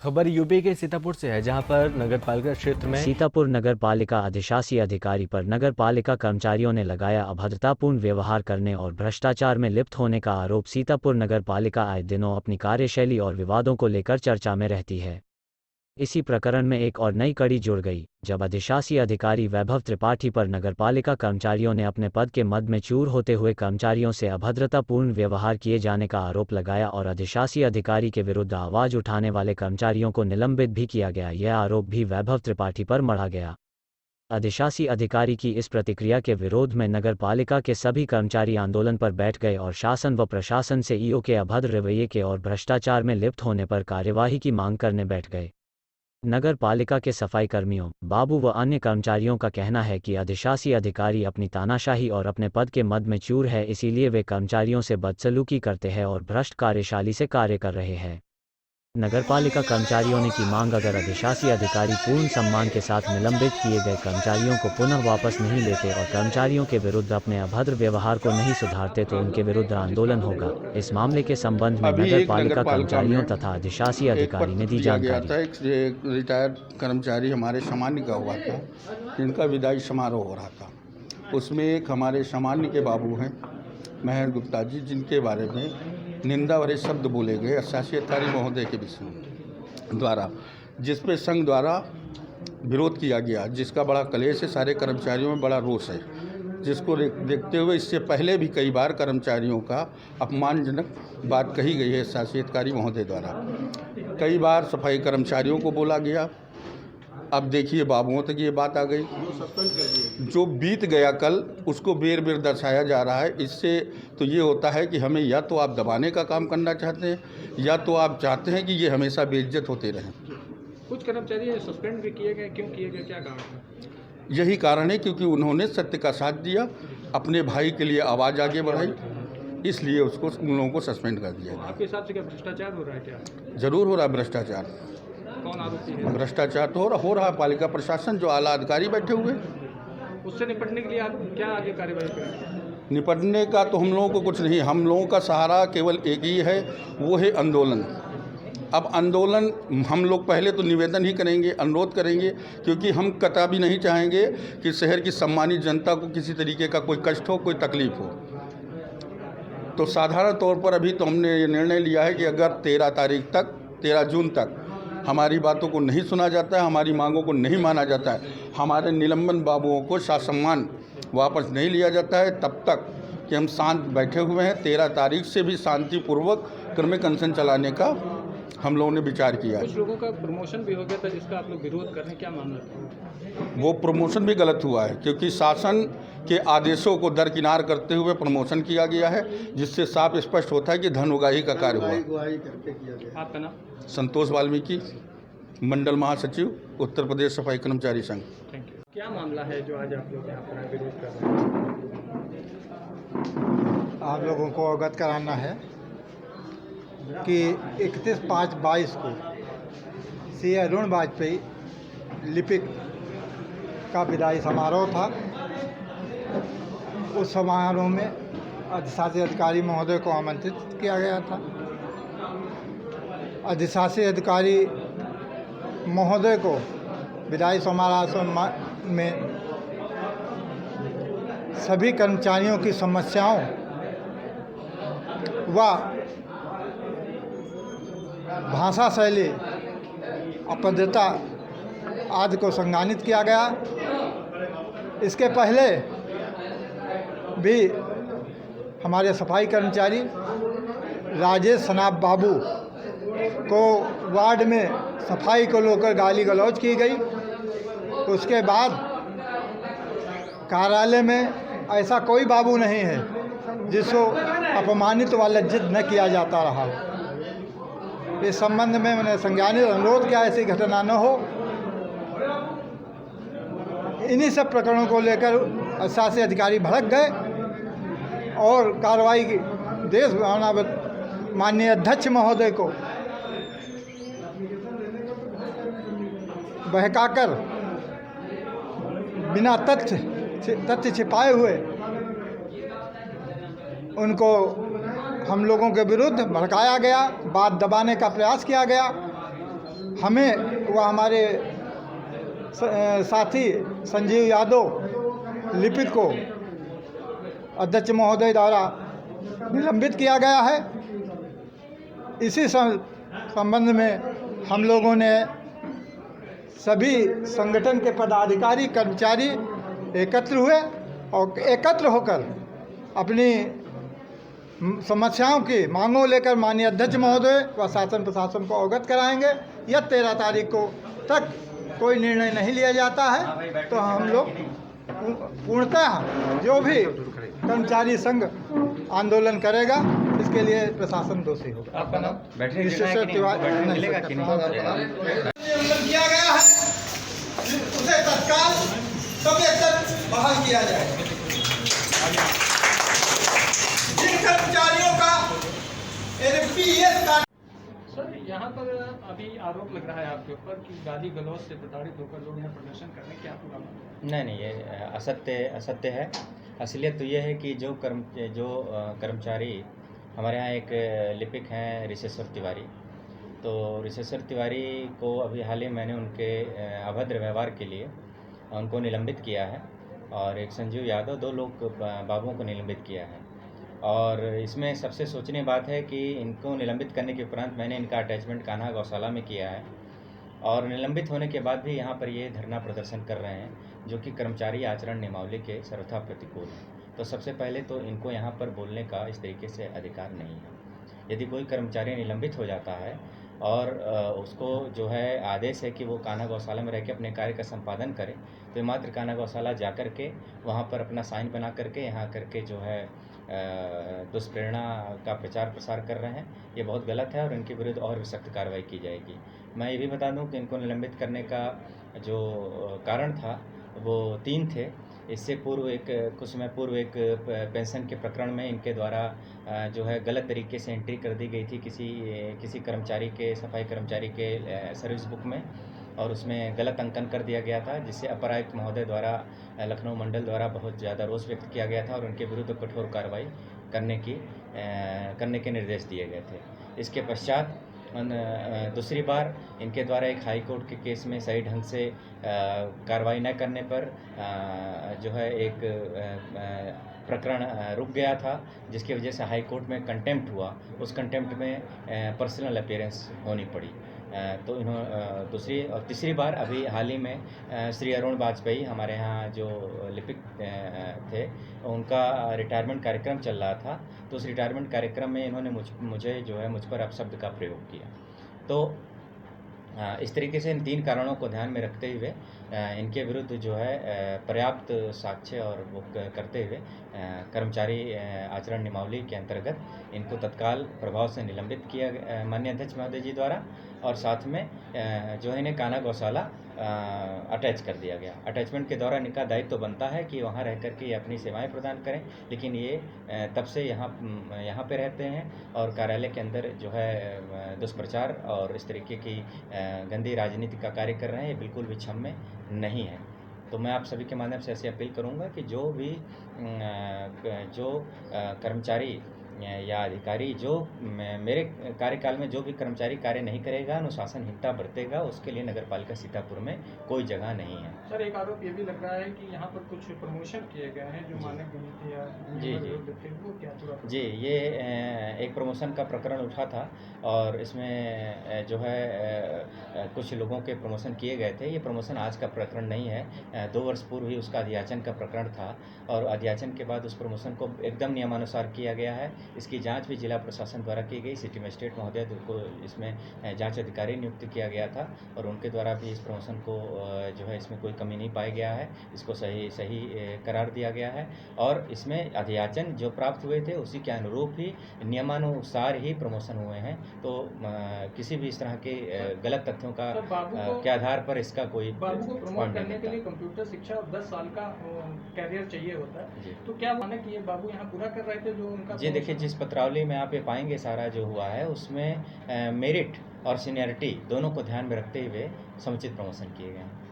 खबर यूपी के सीतापुर से है, जहां पर नगरपालिका क्षेत्र में सीतापुर नगर पालिका अधिशासी अधिकारी पर नगर पालिका कर्मचारियों ने लगाया अभद्रतापूर्ण व्यवहार करने और भ्रष्टाचार में लिप्त होने का आरोप। सीतापुर नगर पालिका आए दिनों अपनी कार्यशैली और विवादों को लेकर चर्चा में रहती है। इसी प्रकरण में एक और नई कड़ी जुड़ गई, जब अधिशासी अधिकारी वैभव त्रिपाठी पर नगरपालिका कर्मचारियों ने अपने पद के मद में चूर होते हुए कर्मचारियों से अभद्रतापूर्ण व्यवहार किए जाने का आरोप लगाया और अधिशासी अधिकारी के विरुद्ध आवाज उठाने वाले कर्मचारियों को निलंबित भी किया गया। यह आरोप भी वैभव त्रिपाठी पर मढ़ा गया। अधिशासी अधिकारी की इस प्रतिक्रिया के विरोध में नगर पालिका के सभी कर्मचारी आंदोलन पर बैठ गए और शासन व प्रशासन से ईओ के अभद्र रवैये के और भ्रष्टाचार में लिप्त होने पर कार्यवाही की मांग करने बैठ गए। नगर पालिका के सफाई कर्मियों, बाबू व अन्य कर्मचारियों का कहना है कि अधिशासी अधिकारी अपनी तानाशाही और अपने पद के मद में चूर है, इसीलिए वे कर्मचारियों से बदसलूकी करते हैं और भ्रष्ट कार्यशाली से कार्य कर रहे हैं। नगरपालिका कर्मचारियों ने की मांग, अगर अधिशासी अधिकारी पूर्ण सम्मान के साथ निलंबित किए गए कर्मचारियों को पुनः वापस नहीं लेते और कर्मचारियों के विरुद्ध अपने अभद्र व्यवहार को नहीं सुधारते तो उनके विरुद्ध आंदोलन होगा। इस मामले के संबंध में नगर पालिका कर्मचारियों तथा अधिशासी अधिकारी ने दी जानकारी। एक रिटायर्ड कर्मचारी हमारे सामान्य का हुआ था, जिनका विदाई समारोह हो रहा था। उसमें एक हमारे सामान्य के बाबू हैं महेश गुप्ता जी, जिनके बारे में निंदा भरे शब्द बोले गए अधिशासी अधिकारी महोदय के विषय द्वारा, जिस पे संघ द्वारा विरोध किया गया, जिसका बड़ा कलेश है। सारे कर्मचारियों में बड़ा रोष है, जिसको देखते हुए इससे पहले भी कई बार कर्मचारियों का अपमानजनक बात कही गई है अधिशासी अधिकारी महोदय द्वारा। कई बार सफाई कर्मचारियों को बोला गया। अब देखिए बाबुओं तक ये बात आ गई। जो बीत गया कल, उसको बेर बेर दर्शाया जा रहा है। इससे तो ये होता है कि हमें या तो आप दबाने का काम करना चाहते हैं, या तो आप चाहते हैं कि ये हमेशा बेइज्जत होते रहें। कुछ कर्मचारी सस्पेंड भी किए गए, क्यों किए गए, क्या कारण है? यही कारण है क्योंकि उन्होंने सत्य का साथ दिया, अपने भाई के लिए आवाज़ आगे बढ़ाई, इसलिए उसको उन लोगों को सस्पेंड कर दिया। आपके हिसाब से क्या भ्रष्टाचार हो रहा है? क्या जरूर हो रहा है भ्रष्टाचार। कौन आरोपी है? भ्रष्टाचार तो हो रहा है पालिका प्रशासन, जो आला अधिकारी बैठे हुए। उससे निपटने के लिए आप क्या आगे कार्यवाही करेंगे? निपटने का तो हम लोगों को कुछ नहीं, हम लोगों का सहारा केवल एक ही है, वो है आंदोलन। अब आंदोलन हम लोग पहले तो निवेदन ही करेंगे, अनुरोध करेंगे, क्योंकि हम कतई नहीं चाहेंगे कि शहर की सम्मानित जनता को किसी तरीके का कोई कष्ट हो, कोई तकलीफ हो। तो साधारण तौर पर अभी तो हमने ये निर्णय लिया है कि अगर 13 जून तक हमारी बातों को नहीं सुना जाता है, हमारी मांगों को नहीं माना जाता है, हमारे निलंबन बाबुओं को सम्मान वापस नहीं लिया जाता है, तब तक कि हम शांत बैठे हुए हैं। 13 तारीख से भी शांतिपूर्वक क्रमिक अनशन चलाने का हम लोगों ने विचार किया है। कुछ लोगों का प्रमोशन भी हो गया था, जिसका आप लोग विरोध कर रहे हैं, क्या मामला था? वो प्रमोशन भी गलत हुआ है, क्योंकि शासन के आदेशों को दरकिनार करते हुए प्रमोशन किया गया है, जिससे साफ स्पष्ट होता है कि धन उगाही का कार्य हुआ। आपका नाम? संतोष वाल्मीकि, मंडल महासचिव, उत्तर प्रदेश सफाई कर्मचारी संघ। Thank you. क्या मामला है जो आज आप लोग यहाँ पर विरोध कर रहे हैं? आप लोगों को अवगत कराना है कि 31/5/22 को श्री अरुण वाजपेयी लिपिक का विदाई समारोह था। उस समारोह में अधिशासी अधिकारी महोदय को आमंत्रित किया गया था। अधिशासी अधिकारी महोदय को विदाई समारोह में सभी कर्मचारियों की समस्याओं व भाषा शैली, अभद्रता आदि को संज्ञानित किया गया। इसके पहले भी हमारे सफाई कर्मचारी राजेश सनाब बाबू को वार्ड में सफाई को लेकर गाली गलौज की गई। उसके बाद कार्यालय में ऐसा कोई बाबू नहीं है जिसको अपमानित व लज्जित न किया जाता रहा। इस संबंध में मैंने संज्ञानित अनुरोध किया, ऐसी घटना न हो। इन्हीं सब प्रकरणों को लेकर अधिशासी अधिकारी भड़क गए और कार्रवाई की देश माननीय अध्यक्ष महोदय को बहकाकर बिना तथ्य छिपाए हुए उनको हम लोगों के विरुद्ध भड़काया गया, बात दबाने का प्रयास किया गया। हमें व हमारे साथी संजीव यादव लिपिक को अध्यक्ष महोदय द्वारा निलंबित किया गया है। इसी संबंध में हम लोगों ने सभी संगठन के पदाधिकारी कर्मचारी एकत्र हुए और एकत्र होकर अपनी समस्याओं की मांगों लेकर माननीय अध्यक्ष महोदय व शासन प्रशासन को अवगत कराएंगे। यह 13 तारीख को तक कोई निर्णय नहीं लिया जाता है तो हम लोग पूर्णतः जो भी कर्मचारी संघ आंदोलन करेगा इसके लिए प्रशासन दोषी होगा। आपका नाम? विश्वेश्वर तिवारी किया गया है, उसे तत्काल तक बहाल किया जाए। जिन कर्मचारियों का एनपीएस का सर, यहाँ पर अभी आरोप लग रहा है आपके ऊपर कि गाली गलौज से प्रताड़ित होकर लोग यहाँ प्रदर्शन कर रहे हैं, क्या पूरा मामला? नहीं, ये असत्य है। असलियत तो ये है कि जो कर्मचारी हमारे यहाँ एक लिपिक हैं रिशेश्वर तिवारी, तो रिशेश्वर तिवारी को अभी हाल ही मैंने उनके अभद्र व्यवहार के लिए उनको निलंबित किया है और एक संजीव यादव, 2 लोग बाबुओं को निलंबित किया है। और इसमें सबसे सोचनीय बात है कि इनको निलंबित करने के उपरांत मैंने इनका अटैचमेंट कान्हा गौशाला में किया है और निलंबित होने के बाद भी यहाँ पर ये धरना प्रदर्शन कर रहे हैं जो कि कर्मचारी आचरण नियमावली के सर्वथा प्रतिकूल है। तो सबसे पहले तो इनको यहाँ पर बोलने का इस तरीके से अधिकार नहीं है। यदि कोई कर्मचारी निलंबित हो जाता है और उसको जो है आदेश है कि वो कान्हा गौशाला में रह के अपने कार्य का संपादन करे, तो मात्र कान्हा गौशाला जा कर के वहाँ पर अपना साइन बना करके यहाँ करके जो है दुष्प्रेरणा का प्रचार प्रसार कर रहे हैं। ये बहुत गलत है और इनके विरुद्ध और सख्त कार्रवाई की जाएगी। मैं ये भी बता दूं कि इनको निलंबित करने का जो कारण था वो 3 थे। इससे पूर्व कुछ समय पूर्व एक पेंशन के प्रकरण में इनके द्वारा जो है गलत तरीके से एंट्री कर दी गई थी किसी कर्मचारी के, सफाई कर्मचारी के सर्विस बुक में, और उसमें गलत अंकन कर दिया गया था, जिससे अपर आयुक्त महोदय द्वारा लखनऊ मंडल द्वारा बहुत ज़्यादा रोष व्यक्त किया गया था और उनके विरुद्ध कठोर कार्रवाई करने के निर्देश दिए गए थे। इसके पश्चात दूसरी बार इनके द्वारा एक हाई कोर्ट के केस में सही ढंग से कार्रवाई न करने पर जो है एक प्रकरण रुक गया था, जिसकी वजह से हाई कोर्ट में कंटेम्प्ट हुआ। उस कंटेम्प्ट में पर्सनल अपीयरेंस होनी पड़ी। तो दूसरी और तीसरी बार अभी हाल ही में श्री अरुण वाजपेयी हमारे यहाँ जो लिपिक थे, उनका रिटायरमेंट कार्यक्रम चल रहा था। तो उस रिटायरमेंट कार्यक्रम में इन्होंने मुझ पर अपशब्द का प्रयोग किया। तो इस तरीके से इन 3 कारणों को ध्यान में रखते हुए इनके विरुद्ध जो है पर्याप्त साक्ष्य और वो करते हुए कर्मचारी आचरण नियमावली के अंतर्गत इनको तत्काल प्रभाव से निलंबित किया माननीय अध्यक्ष महोदय जी द्वारा, और साथ में जो है इन्हें कान्हा गौशाला अटैच कर दिया गया। अटैचमेंट के दौरान इनका दायित्व तो बनता है कि वहाँ रह कर के अपनी सेवाएं प्रदान करें, लेकिन ये तब से यहाँ पे रहते हैं और कार्यालय के अंदर जो है दुष्प्रचार और इस तरीके की गंदी राजनीति का कार्य कर रहे हैं। ये बिल्कुल भी क्षम्य नहीं है। तो मैं आप सभी के माध्यम से ऐसी अपील करूंगा कि जो भी कर्मचारी या अधिकारी जो मेरे कार्यकाल में जो भी कर्मचारी कार्य नहीं करेगा, अनुशासनहीनता बरतेगा, उसके लिए नगरपालिका सीतापुर में कोई जगह नहीं है। सर, एक आरोप ये भी लग रहा है कि यहाँ पर कुछ प्रमोशन किए गए हैं जो मानक थे या वो क्या पूरा? जी, ये एक प्रमोशन का प्रकरण उठा था और इसमें जो है कुछ लोगों के प्रमोशन किए गए थे। ये प्रमोशन आज का प्रकरण नहीं है। 2 वर्ष पूर्व ही उसका अध्याचन का प्रकरण था और अध्याचन के बाद उस प्रमोशन को एकदम नियमानुसार किया गया है। इसकी जांच भी जिला प्रशासन द्वारा की गई। सिटी मजिस्ट्रेट महोदय को इसमें जांच अधिकारी नियुक्त किया गया था और उनके द्वारा भी इस प्रमोशन को जो है इसमें कोई कमी नहीं पाया गया है। इसको सही करार दिया गया है और इसमें अध्याचन जो प्राप्त हुए थे उसी के अनुरूप ही नियमानुसार ही प्रमोशन हुए हैं। तो किसी भी इस तरह के गलत तथ्यों का के आधार पर इसका कोई बाबू को प्रमोट करने के लिए कंप्यूटर शिक्षा और 10 साल का कैरियर चाहिए होता है। तो क्या माने कि ये बाबू यहाँ पूरा कर रहे थे जो उनका? जी देखिए, जिस पत्रावली में आप ये पाएंगे सारा जो हुआ है उसमें मेरिट और सीनियरिटी दोनों को ध्यान में रखते हुए समुचित प्रमोशन किए गए हैं।